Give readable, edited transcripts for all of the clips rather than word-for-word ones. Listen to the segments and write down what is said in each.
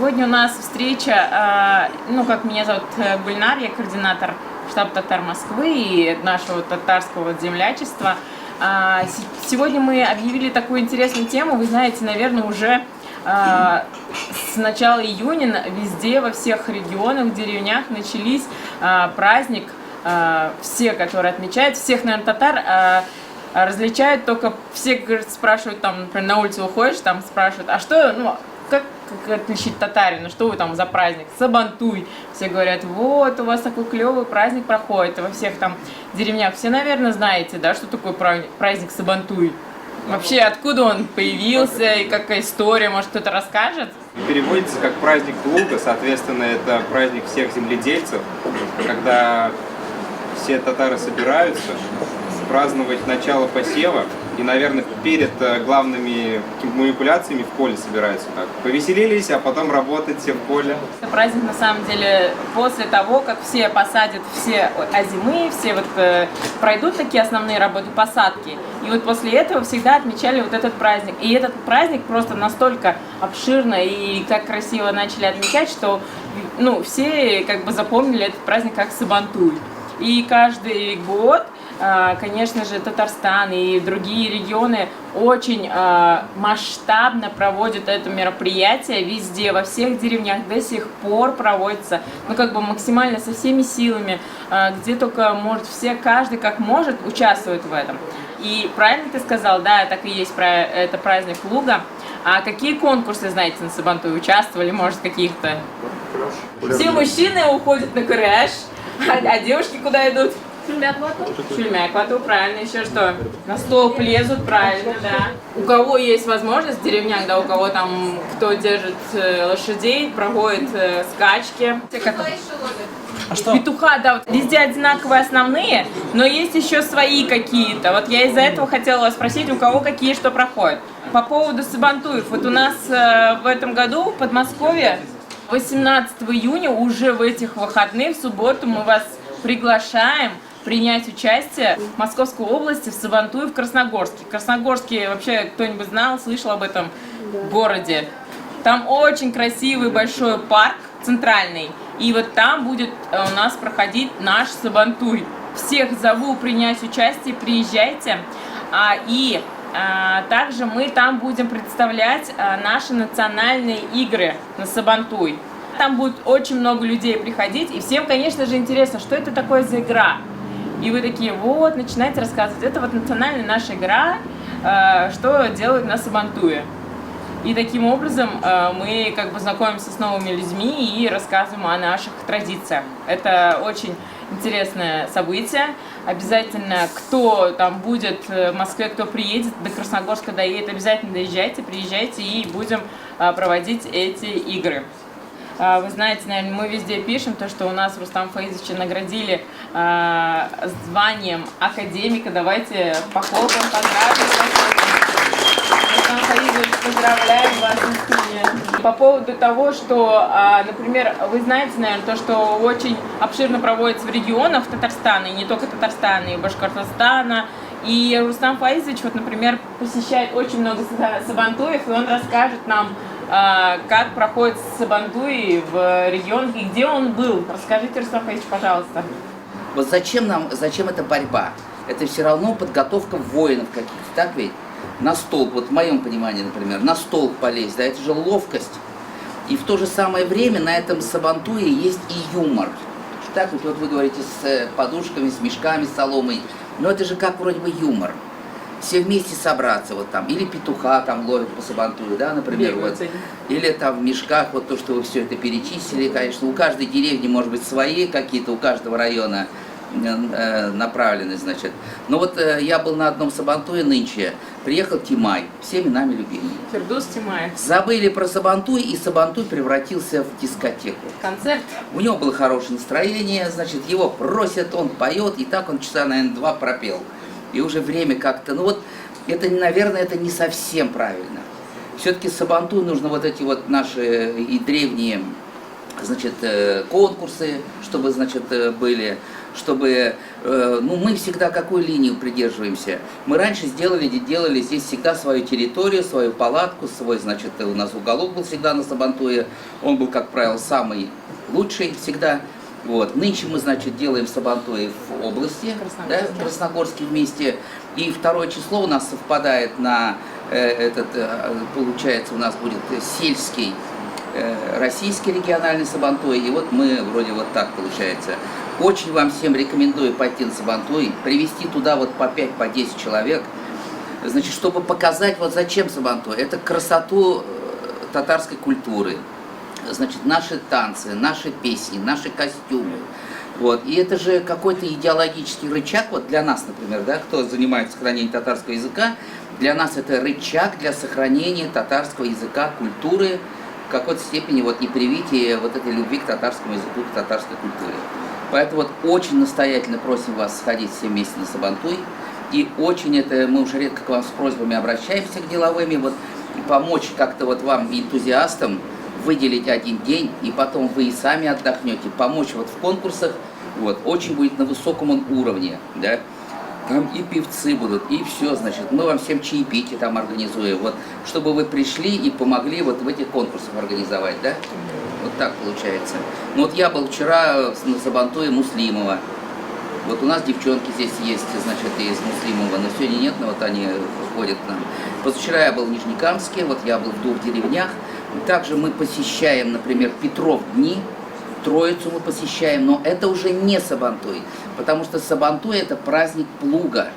Сегодня у нас встреча, как меня зовут Гульнар, я координатор штаба татар Москвы и нашего татарского землячества. Сегодня мы объявили такую интересную тему. Вы знаете, наверное, уже с начала июня везде, во всех регионах, деревнях начались праздник. Все, которые отмечают, всех, наверное, татар различают, только все, говорят, спрашивают, там, например, на улицу выходишь, там спрашивают, а что, как отличить татарина, что вы там за праздник? Сабантуй. Все говорят, вот, у вас такой клевый праздник проходит, во всех там деревнях. Все, наверное, знаете, да, что такое праздник Сабантуй? Вообще, откуда он появился и какая история, может, кто-то расскажет? Переводится как праздник Плуга, соответственно, это праздник всех земледельцев, когда все татары собираются праздновать начало посева и, наверное, перед главными манипуляциями в поле собираются так. Повеселились, а потом работать все в поле. Это праздник, на самом деле, после того, как все посадят все озимые, все пройдут такие основные работы посадки. И вот после этого всегда отмечали вот этот праздник. И этот праздник просто настолько обширно и так красиво начали отмечать, что все как бы запомнили этот праздник как Сабантуй. И каждый год, конечно же, Татарстан и другие регионы очень масштабно проводят это мероприятие везде, во всех деревнях до сих пор проводится, максимально со всеми силами, где только может, каждый как может участвует в этом. И правильно ты сказал, да, так и есть, это праздник Луга. А какие конкурсы, знаете, на Сабантуй участвовали, может, каких-то? Все мужчины уходят на краш. А девушки куда идут? Шульмяквату, правильно, еще что? На столб лезут, правильно, да. У кого есть возможность в деревнях, да, у кого там, кто держит лошадей, проводит скачки. А что? Петуха, да, вот везде одинаковые основные, но есть еще свои какие-то. Вот я из-за этого хотела вас спросить, у кого какие что проходят. По поводу Сабантуев, вот у нас в этом году в Подмосковье 18 июня, уже в этих выходных, в субботу, мы вас приглашаем принять участие в Московской области в Сабантуе в Красногорске. Красногорске вообще кто-нибудь знал, слышал об этом городе? Там очень красивый большой парк центральный, и вот там будет у нас проходить наш Сабантуй. Всех зову принять участие, приезжайте. Также мы там будем представлять наши национальные игры на Сабантуй. Там будет очень много людей приходить, и всем, конечно же, интересно, что это такое за игра. И вы такие, вот, начинаете рассказывать, это вот национальная наша игра, что делают на Сабантуе. И таким образом мы как бы знакомимся с новыми людьми и рассказываем о наших традициях. Это очень интересное событие. Обязательно, кто там будет в Москве, кто приедет, до Красногорска доедет, обязательно доезжайте, приезжайте и будем проводить эти игры. Вы знаете, наверное, мы везде пишем то, что у нас Рустама Фаизовича наградили званием академика. Давайте похлопаем, поздравим вас. Рустам Фаизович, поздравляем вас искренне. По поводу того, что, например, вы знаете, наверное, то, что очень обширно проводится в регионах Татарстана, и не только Татарстана, и Башкортостана. И Рустам Фаизович, вот, например, посещает очень много сабантуев, и он расскажет нам, как проходит Сабантуй в регионах и где он был. Расскажите, Рустам Фаизович, пожалуйста. Вот зачем эта борьба? Это все равно подготовка воинов каких-то, так ведь? На столб, вот в моем понимании, например, на столб полезть, да, это же ловкость. И в то же самое время на этом Сабантуе есть и юмор. Так вот вы говорите с подушками, с мешками, с соломой, но это же как вроде бы юмор. Все вместе собраться, вот там, или петуха там ловят по Сабантую, да, например, вот, или там в мешках, вот то, что вы все это перечислили, конечно, у каждой деревни, может быть, свои какие-то, у каждого района направлены, значит. Но вот я был на одном Сабантуе нынче, приехал Тимай, всеми нами любимый. Фердус Тимай. Забыли про Сабантуй, и Сабантуй превратился в дискотеку. Концерт. У него было хорошее настроение, значит, его просят, он поет, и так он часа, наверное, 2 пропел. И уже время как-то, это, наверное, это не совсем правильно. Все-таки Сабантуй нужно вот эти вот наши и древние, значит, конкурсы, чтобы, значит, были, чтобы ну, мы всегда какую линию придерживаемся? Мы раньше делали здесь всегда свою территорию, свою палатку, свой, значит, у нас уголок был всегда на Сабантуе. Он был, как правило, самый лучший всегда. Вот. Нынче мы, значит, делаем Сабантуи в области, да, в Красногорске вместе. И 2 число у нас совпадает на получается, у нас будет сельский российский региональный Сабантуй. И вот мы вроде вот так получается. Очень вам всем рекомендую пойти на Сабантуй, привести туда вот по 5, по 10 человек, значит, чтобы показать, вот зачем Сабантуй. Это красоту татарской культуры, значит, наши танцы, наши песни, наши костюмы. Вот. И это же какой-то идеологический рычаг, вот для нас, например, да, кто занимается сохранением татарского языка, для нас это рычаг для сохранения татарского языка, культуры, в какой-то степени вот и привитие вот этой любви к татарскому языку, к татарской культуре. Поэтому вот очень настоятельно просим вас сходить все вместе на Сабантуй. И очень это, мы уже редко к вам с просьбами обращаемся к деловыми, вот помочь как-то вот вам, энтузиастам, выделить один день, и потом вы и сами отдохнете, помочь вот в конкурсах, вот, очень будет на высоком уровне, да. Там и певцы будут, и все, значит, мы вам всем чаепитие там организуем, вот, чтобы вы пришли и помогли вот в этих конкурсах организовать, да? Вот так получается. Ну вот я был вчера на Сабантуе Муслимова, вот у нас девчонки здесь есть, значит, из Муслимова, но сегодня нет, но вот они ходят к нам. Позавчера я был в Нижнекамске, вот я был в 2 деревнях, также мы посещаем, например, Петров дни, Троицу мы посещаем, но это уже не Сабантуй, потому что Сабантуй это праздник плуга,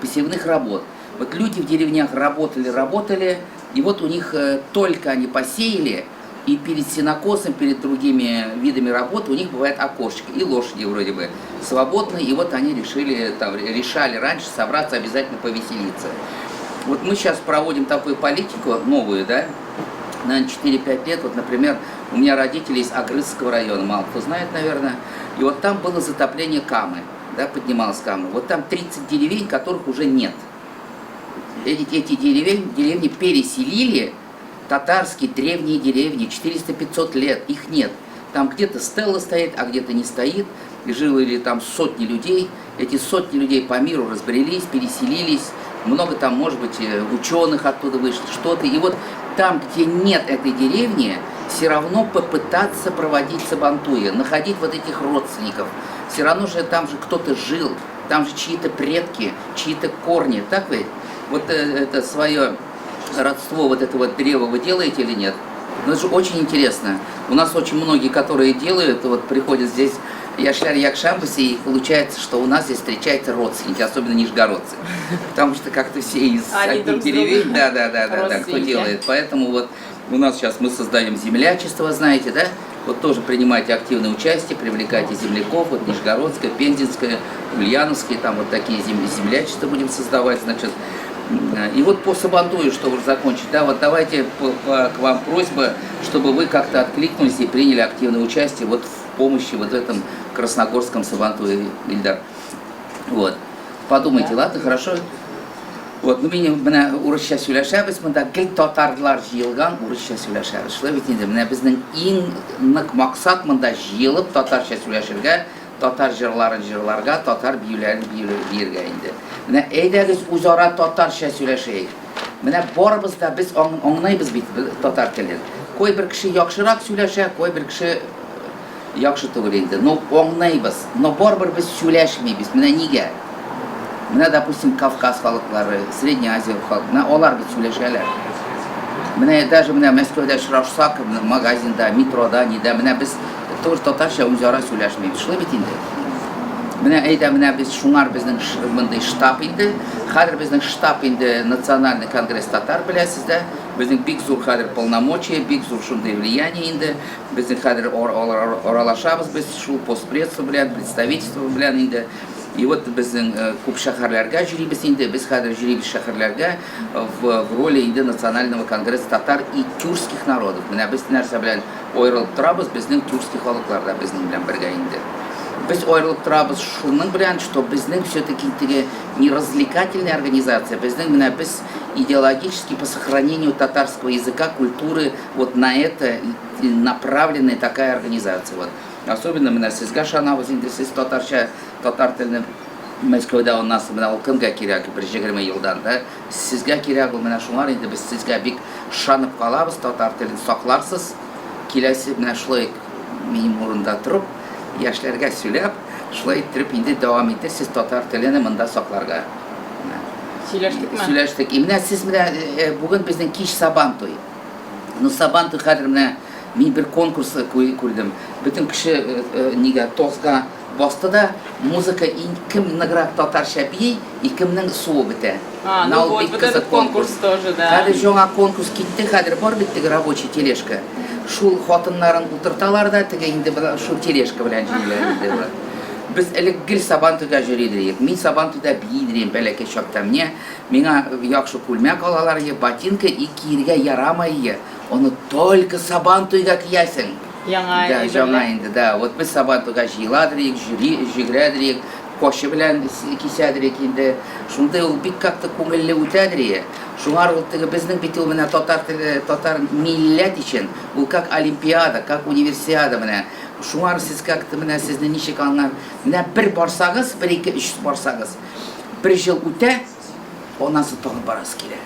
посевных работ. Вот люди в деревнях работали, и вот у них только они посеяли, и перед сенокосом, перед другими видами работы у них бывает окошечко, и лошади вроде бы свободны, и вот они решали раньше собраться обязательно повеселиться. Вот мы сейчас проводим такую политику новую, да, на 4-5 лет, вот, например, у меня родители из Агрызского района, мало кто знает, наверное, и вот там было затопление Камы, да, поднималась Кама, вот там 30 деревень, которых уже нет. Эти деревни переселили, татарские древние деревни, 400-500 лет, их нет. Там где-то стела стоит, а где-то не стоит, и жили там сотни людей, эти сотни людей по миру разбрелись, переселились, много там, может быть, ученых оттуда вышло, что-то, и вот там, где нет этой деревни, все равно попытаться проводить Сабантуи, находить вот этих родственников. Все равно же там же кто-то жил, там же чьи-то предки, чьи-то корни, так ведь? Вот это свое родство, вот это вот древо вы делаете или нет? Ну, это же очень интересно. У нас очень многие, которые делают, вот приходят здесь, Яшляр Якшамбаси, и получается, что у нас здесь встречаются родственники, особенно нижегородцы. Потому что как-то все из одних деревень, да, кто делает. Поэтому вот у нас сейчас мы создаем землячество, знаете, да? Вот тоже принимайте активное участие, привлекайте земляков, вот Нижегородское, Пензенское, Ульяновское, там вот такие землячества будем создавать, значит. И вот по Сабантую, чтобы уже закончить, да, вот давайте к вам просьба, чтобы вы как-то откликнулись и приняли активное участие вот в помощи вот в этом Красногорском Сабантуе, Ильдар. Вот. Подумайте, ладно, хорошо? Вот, ну меня урысча сөйләшәбез, монда гел татарлар җыелган, урысча сөйләшәбез. Шулай бит инде, менә безнең иң нык максат монда җыелып татарча сөйләшергә, татар җырларын җырларга, татар биюләрен биергә инде. Менә әйдәгез үзара татарча сөйләшәйек. Менә барыбыз да без аңлайбыз бит татар телен. Кайбер кеше яхшырак сөйләшә, кайбер кеше яхшы түгел инде. Но аңлайбыз, но барыбер без сөйләшмибез. Менә нигә? Менә, допустим, Кавказ халыклары, Средняя Азия халыклары, алар бит сөйләшәләр. Менә даже менә Мәскәүдә очрашсак, магазинда, метрода, нидә, менә без тоже татарча үзара сөйләшмибез. Шулай бит инде. Менә әйдә, менә без шуңар безнең мондай штаб инде. Хәзер безнең штаб инде Национальный конгресс татар беләсез дә. Безнең бик зур хәзер полномочия, бик зур шундый влияние инде. Безнең хәзер аралашабыз без шул постпредство белән, представительство белән инде. И вот безнең күп шәһәрләргә җөрибез инде, без хәзер җөрибез шәһәрләргә в роли инде Национального конгресса татар и тюркских народов. Менә без нәрсә белән аерылып торабыз, безнең тюркский халыклар да безнең белән бергә инде. Без аерылып торабыз шуның белән, что безнең все-таки не развлекательная организация, безнең менә без идеологически по сохранению татарского языка, культуры, вот на это направленная такая организация. Вот. Особенно менә сезгә шанабыз инде, сез татарча татар тілін Мәскеуде у нас мына ул кемгә кирәк бер 20 елдан да сезгә кирәк ул менә шуңар инде без сезгә бик шанып калабыз, татар телен сакларсыз. Киләсе менә шулай минем урында торып, яшьләргә сөйләп, шулай иттереп инде дәвам итәрсез татар телен монда сакларга. Сөйләштекме? Сөйләштек. Менә сез менә бүген безнең кич Сабан туй. Ну Сабан туй хәзер менә мин бер конкурс күрдем. Бөтен кеше нигә тозга басты да музыка кем наград татарча бий и кемнең суы бетә. Ну вот этот конкурс тоже, да. Хәзер жаңа конкурс китте, хәзер бар бит теге рабочий тележка. Шул хатыннарын утырталар да теге инде шул тележка белән җиңеләр инде. Без элек гел Сабан туйга йөри идек. Мин Сабан туйда бий идем бәләкәй чакта. Миңа яхшы күлмәк алалар, ботинка и киергә ярамый. Оны только Сабан туйга киясең. Яңа инде, да. Вот без Сабан туйга җыйладырык, җигрәдерик, кошы белән кисәдерик инде. Шунда ул бик как-то күңелле үтәдер. Шуңар ул теге безнең бит ул менә татар милләт өчен ул как олимпиада, как универсиада менә. Шуңар сез как-то менә сезне ничек аңлар? Менә бер барсагыз, 1-2-3 барсагыз, бер ел үтә, оннан соң тагын барасы килә.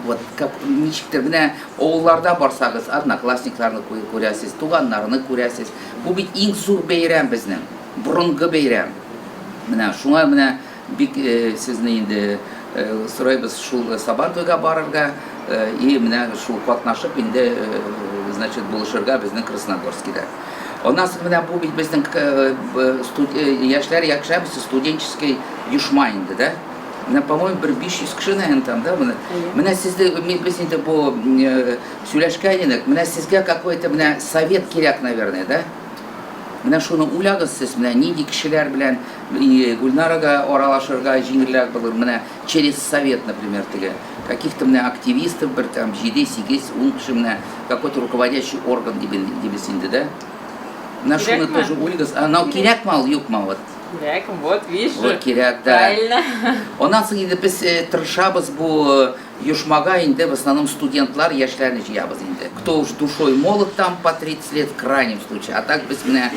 Вот как ничектер менә авылларда барсагыз, одноклассникларны күрәсез, туганнарны күрәсез. Бу бит иң зур бәйрәм безнең, борынгы бәйрәм. Менә шуңа менә бик сезне инде сорайбыз шул Сабан туйга барырга и менә шул катнашып инде значит булышырга безнең Красногорскида. У нас менә бу бит безнең яшьләр якшабыз студенческий оешма инде, да? Менә по-моему 500 кеше там, да? Менә сездә без инде бу сөйләшкән идек. Менә сезгә какой-то менә совет кирәк, наверное, да? Менә шуны уйлагыз сез, менә нинди кешеләр белән Гульнарага аралашырга җиңелрәк булыр, менә через совет, например, теге каких-то менә активистов, бер там 7-8, 10 кеше менә какой-то руководящий орган дибез инде, да? Менә шуны тоже уйлагыз. Анау кирәкме ул, юкмы вот? Кирәк, вот, видишь. Вот кирәк, да. Правильно. Оннан соң инде без тырышабыз бу оешмага инде в основном студентлар, яшьләрне җыябыз инде. Кто уж душой молод там по 30 лет в крайнем случае, а так без менә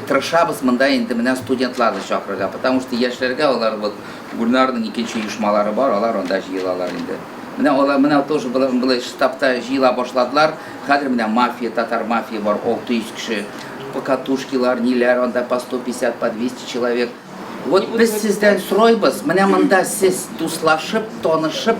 тырышабыз монда инде менә студентларны чакырырга, потому что яшьләргә алар вот Гульнарның икенче оешмалары бар, алар анда җыелалар инде. Менә тоже булай штабта җыела башладылар. Хәзер менә мафия, татар мафия бар, 600 кеше. Покатушкилар, ниләр, анда по 150, по 200 человек. Вот без сездән сорайбыз, менә монда сез дуслашып, танышып,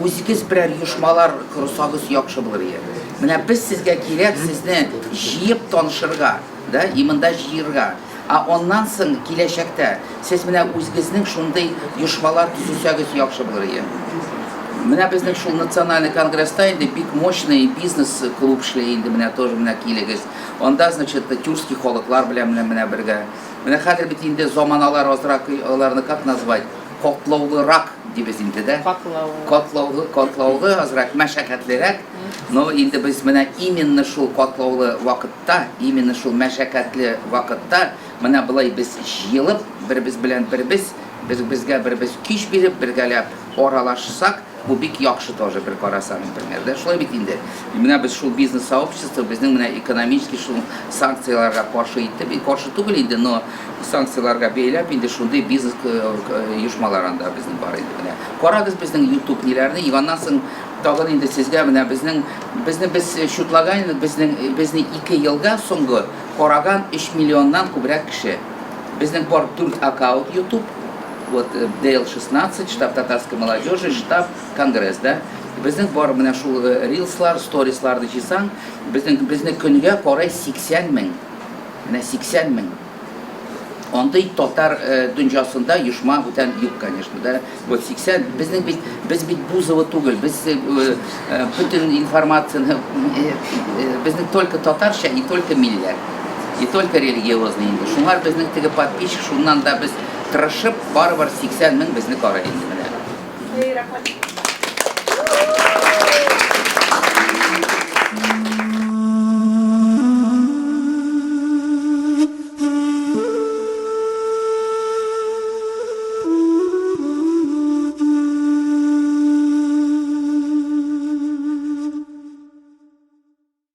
үзегез берәр оешмалар корсагыз яхшы булыр иде. Менә без сезгә кирәк сезне җыеп танышырга, да, и монда җыерга. А оннан соң киләчәктә сез менә үзегезнең шундый оешмалар төзүсәгез яхшы булыр иде. Менә безнең шул национальный конгресста инде бик мощный бизнес-клуб эшли инде, менә тоже менә килегез. Анда, значит, тюркский холыклар белән менә бергә. Менә хәзер бит инде заманалар азрак, аларны как назвать? Котлаулырак дибез инде, да? Котлаулы азрак, мәшәкатьлерәк. Но инде без менә именно шул котлаулы вакытта, именно шул мәшәкатьле вакытта менә булай без җыелып, бербез белән безгә бербез кич биреп, бергәләп аралашсак, бу бик яхшы тоже бер карасаң, например, да? Шулай бит инде. Менә без шул бизнес сообщество, безнең менә экономический шул санкцияларга каршы итеп, каршы түгел инде, но санкцияларга бәйләп инде шундый бизнес оешмалар анда безнең бар инде менә. Карагыз безнең YouTube ниләрне, аннан соң тагын инде сезгә менә безне без шутлаган безне 2 елга соңгы караган 3 миллионнан күбрәк кеше. Безнең бар 4 аккаунт YouTube. Вот DL16, штаб татарской молодежи, штаб конгресс, да. Безнең бар менә шул рилслар, сторисларны җыйсаң, безнең көнгә карай 80 мең. Менә 80 мең. Андый татар дөньясында оешма бүтән юк, конечно, да. Вот 80 без бит Бузова түгел, без бүтән информацияны безнең только татарча и только милләт. И только религиозный инде. Шуңар безнең теге подписчик, шуннан да без тырышып, барыбер 80 мең безне карый инде менә.